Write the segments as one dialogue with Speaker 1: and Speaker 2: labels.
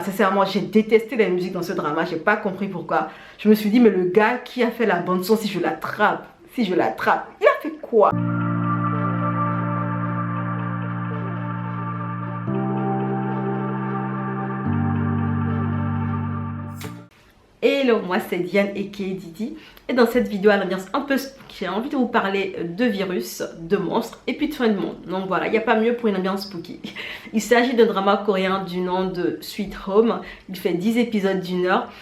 Speaker 1: Sincèrement, j'ai détesté la musique dans ce drama, j'ai pas compris pourquoi. Je me suis dit, mais le gars qui a fait la bande son, si je l'attrape, il a fait quoi? Hello, moi c'est Diane et Didi. Et dans cette vidéo à l'ambiance un peu spooky, j'ai envie de vous parler de virus, de monstres et puis de fin du monde. Donc voilà, il n'y a pas mieux pour une ambiance spooky. Il s'agit d'un drama coréen du nom de Sweet Home. Il fait 10 épisodes d'1 heure.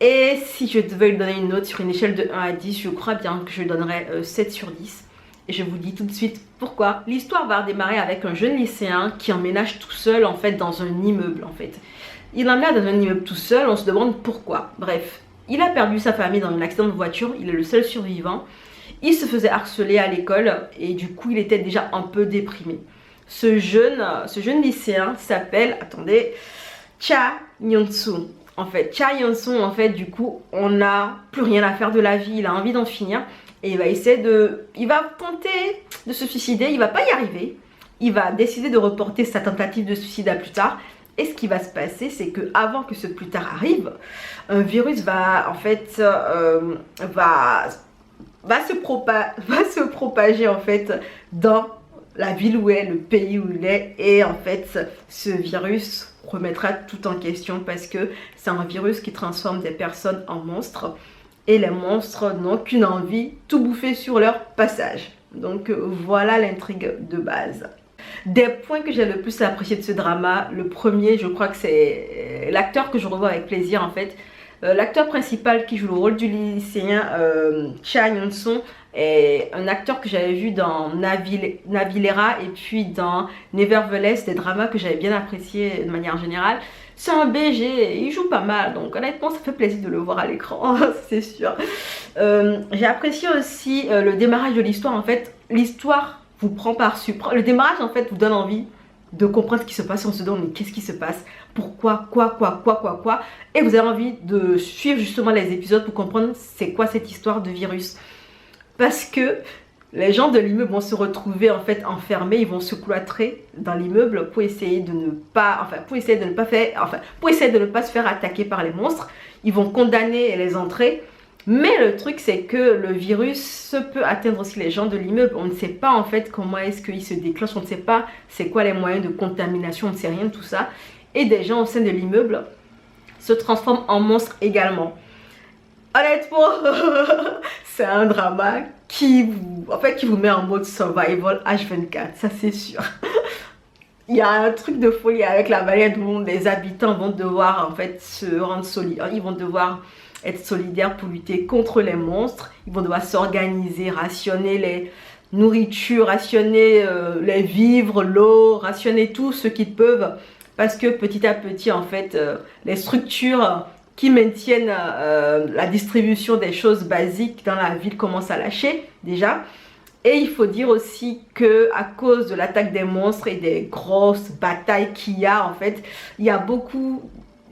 Speaker 1: Et si je devais lui donner une note sur une échelle de 1 à 10, je crois bien que je lui donnerais 7 sur 10. Et je vous dis tout de suite pourquoi. L'histoire va redémarrer avec un jeune lycéen qui emménage tout seul en fait dans un immeuble en fait. Il emménage dans un immeuble tout seul, on se demande pourquoi. Bref, il a perdu sa famille dans un accident de voiture, il est le seul survivant. Il se faisait harceler à l'école et du coup il était déjà un peu déprimé. Ce jeune lycéen s'appelle, attendez, Cha Hyun-soo. En fait, Cha Hyun-soo, en fait, du coup, on n'a plus rien à faire de la vie, il a envie d'en finir. Et il va il va tenter de se suicider, il va pas y arriver. Il va décider de reporter sa tentative de suicide à plus tard. Et ce qui va se passer, c'est que avant que ce plus tard arrive, un virus va, en fait, va se propager, en fait, dans la ville où est, le pays où il est. Et en fait, ce virus remettra tout en question parce que c'est un virus qui transforme des personnes en monstres. Et les monstres n'ont qu'une envie, tout bouffer sur leur passage. Donc voilà l'intrigue de base. Des points que j'ai le plus apprécié de ce drama, le premier, je crois que c'est l'acteur que je revois avec plaisir en fait. L'acteur principal qui joue le rôle du lycéen, Cha Hyun-soo, est un acteur que j'avais vu dans Navilera et puis dans Nevertheless, des dramas que j'avais bien appréciés de manière générale. C'est un BG, il joue pas mal, donc honnêtement ça fait plaisir de le voir à l'écran, c'est sûr. J'ai apprécié aussi le démarrage de l'histoire, en fait, l'histoire vous prend par surprise. Le démarrage en fait vous donne envie de comprendre ce qui se passe. On se demande mais qu'est-ce qui se passe, pourquoi, quoi, et vous avez envie de suivre justement les épisodes pour comprendre c'est quoi cette histoire de virus, parce que les gens de l'immeuble vont se retrouver en fait enfermés, ils vont se cloîtrer dans l'immeuble pour essayer de ne pas, pour essayer de ne pas se faire attaquer par les monstres. Ils vont condamner les entrées. Mais le truc c'est que le virus peut atteindre aussi les gens de l'immeuble. On ne sait pas en fait comment est-ce qu'il se déclenche, on ne sait pas c'est quoi les moyens de contamination, on ne sait rien de tout ça. Et des gens au sein de l'immeuble se transforment en monstres également. Honnêtement, c'est un drama qui vous met en mode survival H24, ça c'est sûr. Il y a un truc de folie avec la manière dont les habitants vont devoir en fait se rendre solidaires. Ils vont devoir être solidaires pour lutter contre les monstres. Ils vont devoir s'organiser, rationner les nourritures, rationner les vivres, l'eau, rationner tout ce qu'ils peuvent. Parce que petit à petit, en fait, les structures qui maintiennent la distribution des choses basiques dans la ville commencent à lâcher déjà. Et il faut dire aussi que à cause de l'attaque des monstres et des grosses batailles qu'il y a, en fait, il y a beaucoup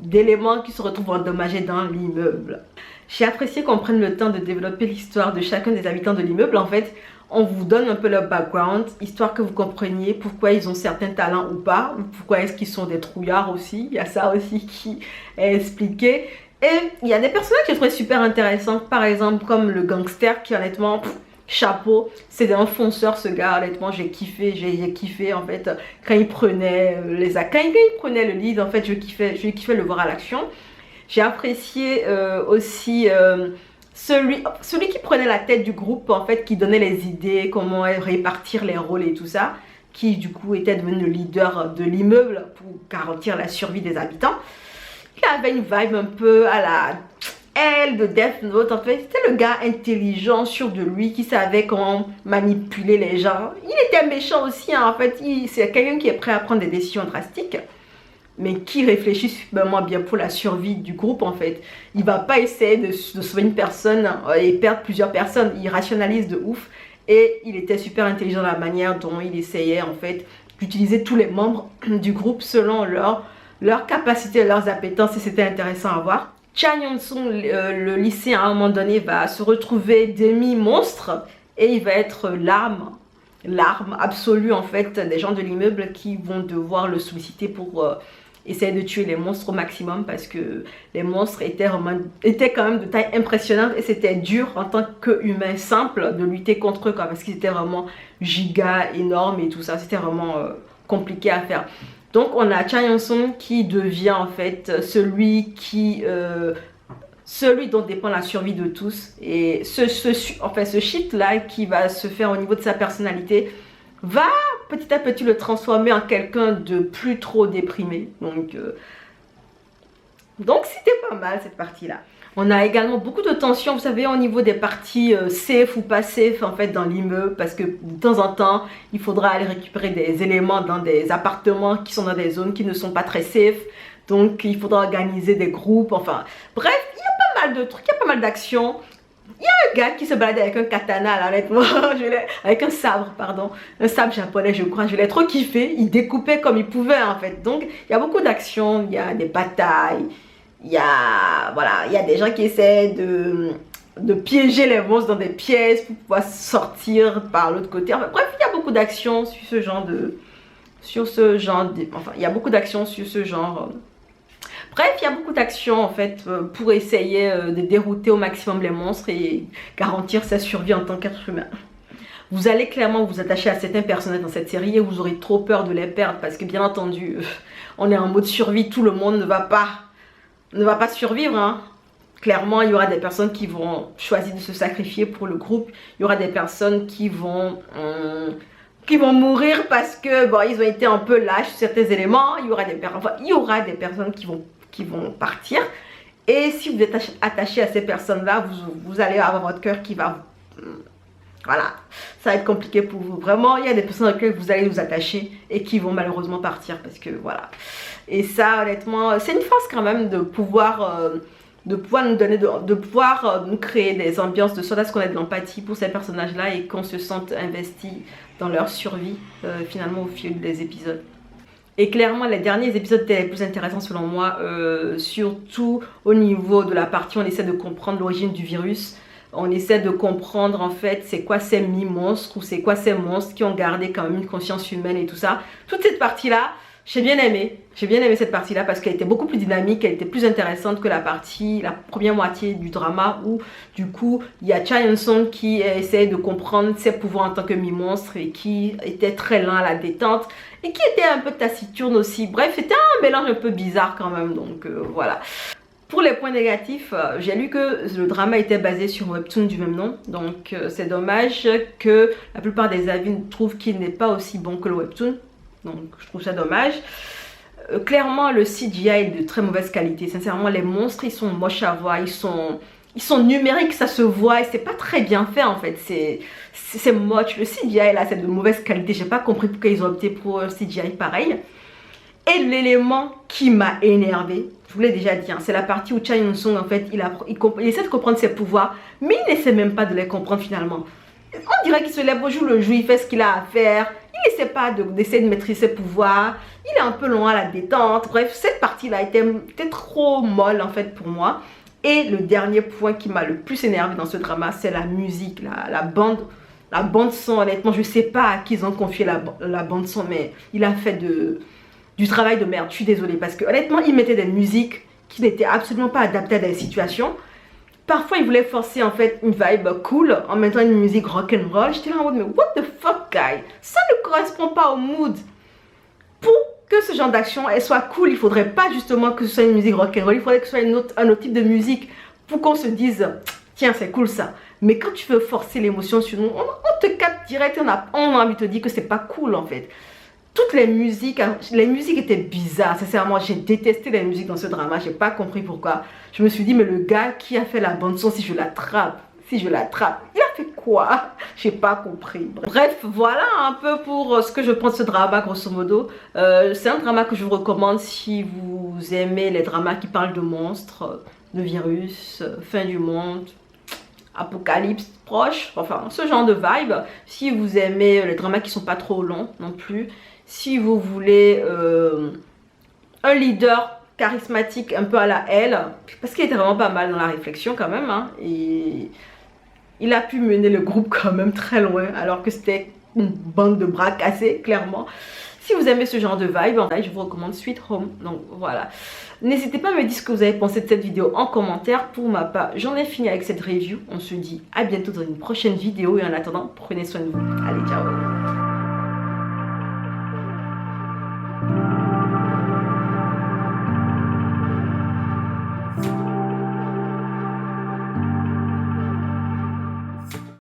Speaker 1: d'éléments qui se retrouvent endommagés dans l'immeuble. J'ai apprécié qu'on prenne le temps de développer l'histoire de chacun des habitants de l'immeuble. En fait, on vous donne un peu leur background, histoire que vous compreniez pourquoi ils ont certains talents ou pas, ou pourquoi est-ce qu'ils sont des trouillards aussi. Il y a ça aussi qui est expliqué. Et il y a des personnages que je trouvais super intéressants, par exemple comme le gangster qui honnêtement... chapeau, c'est un fonceur ce gars, honnêtement j'ai kiffé en fait quand il prenait il prenait le lead, en fait je kiffais le voir à l'action. J'ai apprécié aussi celui qui prenait la tête du groupe, en fait, qui donnait les idées, comment répartir les rôles et tout ça, qui du coup était devenu le leader de l'immeuble pour garantir la survie des habitants. Il avait une vibe un peu à la elle de Death Note, en fait. C'était le gars intelligent, sûr de lui, qui savait comment manipuler les gens. Il était méchant aussi, hein, en fait. C'est quelqu'un qui est prêt à prendre des décisions drastiques, mais qui réfléchit superbement bien pour la survie du groupe, en fait. Il va pas essayer de sauver une personne et perdre plusieurs personnes. Il rationalise de ouf. Et il était super intelligent dans la manière dont il essayait, en fait, d'utiliser tous les membres du groupe selon leur capacité, leurs appétences. Et c'était intéressant à voir. Cha Hyun-soo, le lycéen, à un moment donné, va se retrouver demi-monstre et il va être l'arme absolue en fait des gens de l'immeuble qui vont devoir le solliciter pour essayer de tuer les monstres au maximum parce que les monstres étaient quand même de taille impressionnante et c'était dur en tant qu'humain simple de lutter contre eux, quoi, parce qu'ils étaient vraiment giga énormes et tout ça, c'était vraiment compliqué à faire. Donc on a Cha Young-sung qui devient en fait celui dont dépend la survie de tous, et ce shit là qui va se faire au niveau de sa personnalité va petit à petit le transformer en quelqu'un de plus trop déprimé. Donc c'était pas mal cette partie là. On a également beaucoup de tensions, vous savez, au niveau des parties safe ou pas safe en fait dans l'immeuble, parce que de temps en temps il faudra aller récupérer des éléments dans des appartements qui sont dans des zones qui ne sont pas très safe. Donc il faudra organiser des groupes, enfin bref, il y a pas mal de trucs, il y a pas mal d'actions. Il y a un gars qui se baladait avec un katana là, honnêtement, avec un sabre, pardon, un sabre japonais je crois, je l'ai trop kiffé, il découpait comme il pouvait en fait. Donc il y a beaucoup d'actions, il y a des batailles, il y a, voilà, il y a des gens qui essaient de piéger les monstres dans des pièces pour pouvoir sortir par l'autre côté. Enfin, bref, il y a beaucoup d'actions sur ce genre enfin il y a beaucoup d'actions sur ce genre. Bref, il y a beaucoup d'actions en fait pour essayer de dérouter au maximum les monstres et garantir sa survie en tant qu'être humain. Vous allez clairement vous attacher à certains personnages dans cette série et vous aurez trop peur de les perdre parce que bien entendu, on est en mode survie, tout le monde ne va pas survivre, hein. Clairement, il y aura des personnes qui vont choisir de se sacrifier pour le groupe, il y aura des personnes qui vont mourir parce que bon, ils ont été un peu lâches sur certains éléments, il y aura des personnes qui vont partir, et si vous êtes attaché à ces personnes là, vous allez avoir votre cœur qui va, voilà, ça va être compliqué pour vous. Vraiment, il y a des personnes auxquelles vous allez vous attacher et qui vont malheureusement partir parce que voilà. Et ça, honnêtement, c'est une force quand même de pouvoir nous donner, de pouvoir nous créer des ambiances de sorte à ce qu'on ait de l'empathie pour ces personnages là et qu'on se sente investi dans leur survie finalement au fil des épisodes. Et clairement, les derniers épisodes étaient les plus intéressants selon moi, surtout au niveau de la partie où on essaie de comprendre l'origine du virus. On essaie de comprendre en fait c'est quoi ces mi-monstres ou c'est quoi ces monstres qui ont gardé quand même une conscience humaine et tout ça. Toute cette partie-là, j'ai bien aimé cette partie-là parce qu'elle était beaucoup plus dynamique, elle était plus intéressante que la première moitié du drama où du coup il y a Cha Young-sung qui essaie de comprendre ses pouvoirs en tant que mi-monstre et qui était très lent à la détente et qui était un peu taciturne aussi. Bref, c'était un mélange un peu bizarre quand même, donc voilà. Pour les points négatifs, j'ai lu que le drama était basé sur un webtoon du même nom, donc c'est dommage que la plupart des avis trouvent qu'il n'est pas aussi bon que le webtoon. Donc je trouve ça dommage. Clairement le CGI est de très mauvaise qualité. Sincèrement les monstres ils sont moches à voir, ils sont numériques, ça se voit et c'est pas très bien fait en fait. C'est moche. Le CGI là c'est de mauvaise qualité. J'ai pas compris pourquoi ils ont opté pour un CGI pareil. Et l'élément qui m'a énervé, je vous l'ai déjà dit, hein, c'est la partie où Cha Young-sung en fait il essaie de comprendre ses pouvoirs, mais il n'essaie même pas de les comprendre finalement. On dirait qu'il se lève au jour le jour, il fait ce qu'il a à faire. Il n'essaie pas d'essayer de maîtriser ses pouvoirs. Il est un peu long à la détente. Bref, cette partie-là était trop molle en fait pour moi. Et le dernier point qui m'a le plus énervé dans ce drama, c'est la musique, la bande son. Honnêtement, je ne sais pas à qui ils ont confié la bande son, mais il a fait du travail de merde. Je suis désolée parce que honnêtement, il mettait des musiques qui n'étaient absolument pas adaptées à des situations. Parfois, il voulait forcer en fait une vibe cool en mettant une musique rock'n'roll. J'étais là en mode, mais what the fuck, guy? Ça ne correspond pas au mood. Pour que ce genre d'action soit cool, il faudrait pas justement que ce soit une musique rock'n'roll. Il faudrait que ce soit un autre type de musique pour qu'on se dise, tiens, c'est cool ça. Mais quand tu veux forcer l'émotion sur nous, on te capte direct, on a envie de te dire que c'est pas cool en fait. Toutes les musiques étaient bizarres. Sincèrement, j'ai détesté les musiques dans ce drama. J'ai pas compris pourquoi. Je me suis dit, mais le gars qui a fait la bande son, si je l'attrape, il a fait quoi? J'ai pas compris. Bref, voilà un peu pour ce que je pense de ce drama, grosso modo. C'est un drama que je vous recommande si vous aimez les dramas qui parlent de monstres, de virus, fin du monde, apocalypse proche, enfin ce genre de vibe. Si vous aimez les dramas qui sont pas trop longs non plus. Si vous voulez un leader charismatique un peu à la Elle, parce qu'il était vraiment pas mal dans la réflexion quand même, hein, et il a pu mener le groupe quand même très loin, alors que c'était une bande de bras cassés, clairement. Si vous aimez ce genre de vibe, je vous recommande Sweet Home. Donc voilà. N'hésitez pas à me dire ce que vous avez pensé de cette vidéo en commentaire. Pour ma part, j'en ai fini avec cette review. On se dit à bientôt dans une prochaine vidéo et en attendant, prenez soin de vous. Allez, ciao.